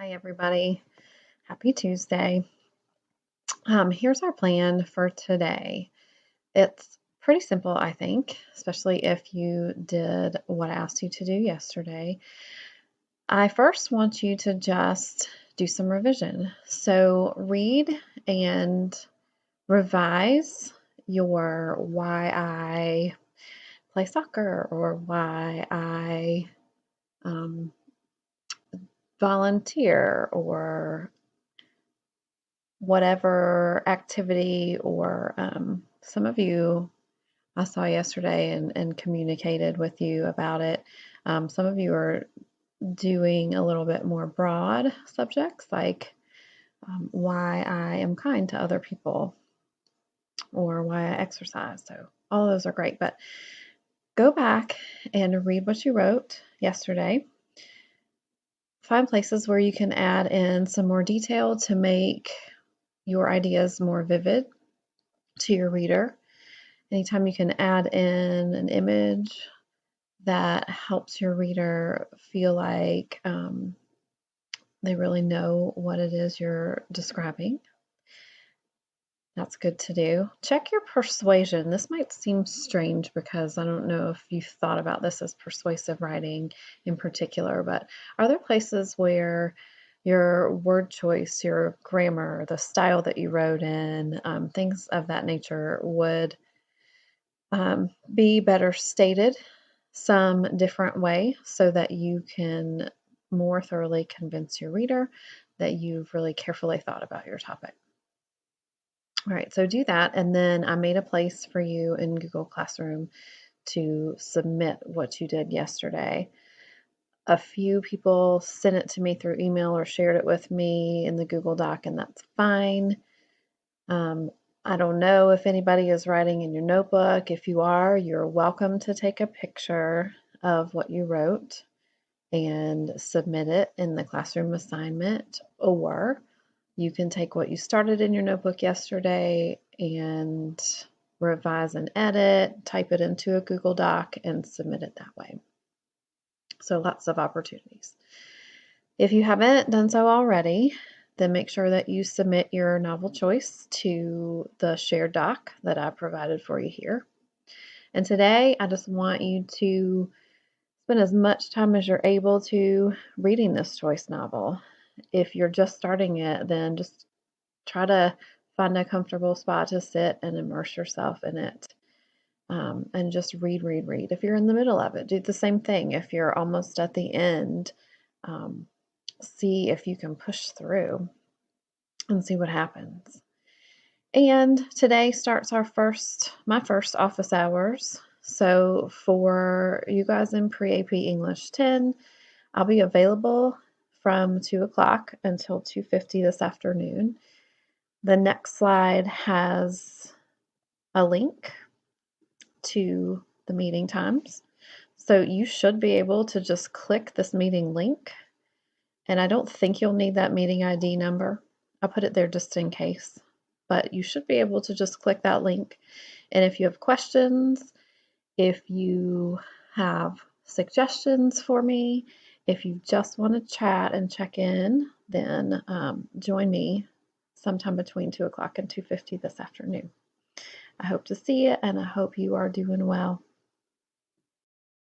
Hi, everybody. Happy Tuesday. Here's our plan for today. It's pretty simple, I think, especially if you did what I asked you to do yesterday. I first want you to just do some revision. So read and revise your why I play soccer or why I um, volunteer or whatever activity or some of you I saw yesterday and communicated with you about it. Some of you are doing a little bit more broad subjects like why I am kind to other people or why I exercise. So all those are great, but go back and read what you wrote yesterday. Find places where you can add in some more detail to make your ideas more vivid to your reader. Anytime you can add in an image that helps your reader feel like they really know what it is you're describing, that's good to do. Check your persuasion. This might seem strange because I don't know if you've thought about this as persuasive writing in particular, but are there places where your word choice, your grammar, the style that you wrote in, things of that nature would be better stated some different way so that you can more thoroughly convince your reader that you've really carefully thought about your topic? All right, so do that, and then I made a place for you in Google Classroom to submit what you did yesterday. A few people sent it to me through email or shared it with me in the Google Doc, and that's fine. I don't know if anybody is writing in your notebook. If you are, you're welcome to take a picture of what you wrote and submit it in the classroom assignment, or you can take what you started in your notebook yesterday and revise and edit, type it into a Google Doc, and submit it that way. So lots of opportunities. If you haven't done so already, then make sure that you submit your novel choice to the shared doc that I provided for you here. And today, I just want you to spend as much time as you're able to reading this choice novel. If you're just starting it, then just try to find a comfortable spot to sit and immerse yourself in it. And just read, read, read. If you're in the middle of it, do the same thing. If you're almost at the end, um, see if you can push through and see what happens. And today starts my first office hours. So for you guys in pre-AP English 10, I'll be available from 2 o'clock until 2:50 this afternoon. The next slide has a link to the meeting times. So you should be able to just click this meeting link. And I don't think you'll need that meeting ID number. I put it there just in case. But you should be able to just click that link. And if you have questions, if you have suggestions for me, if you just want to chat and check in, then join me sometime between 2 o'clock and 2:50 this afternoon. I hope to see you, and I hope you are doing well.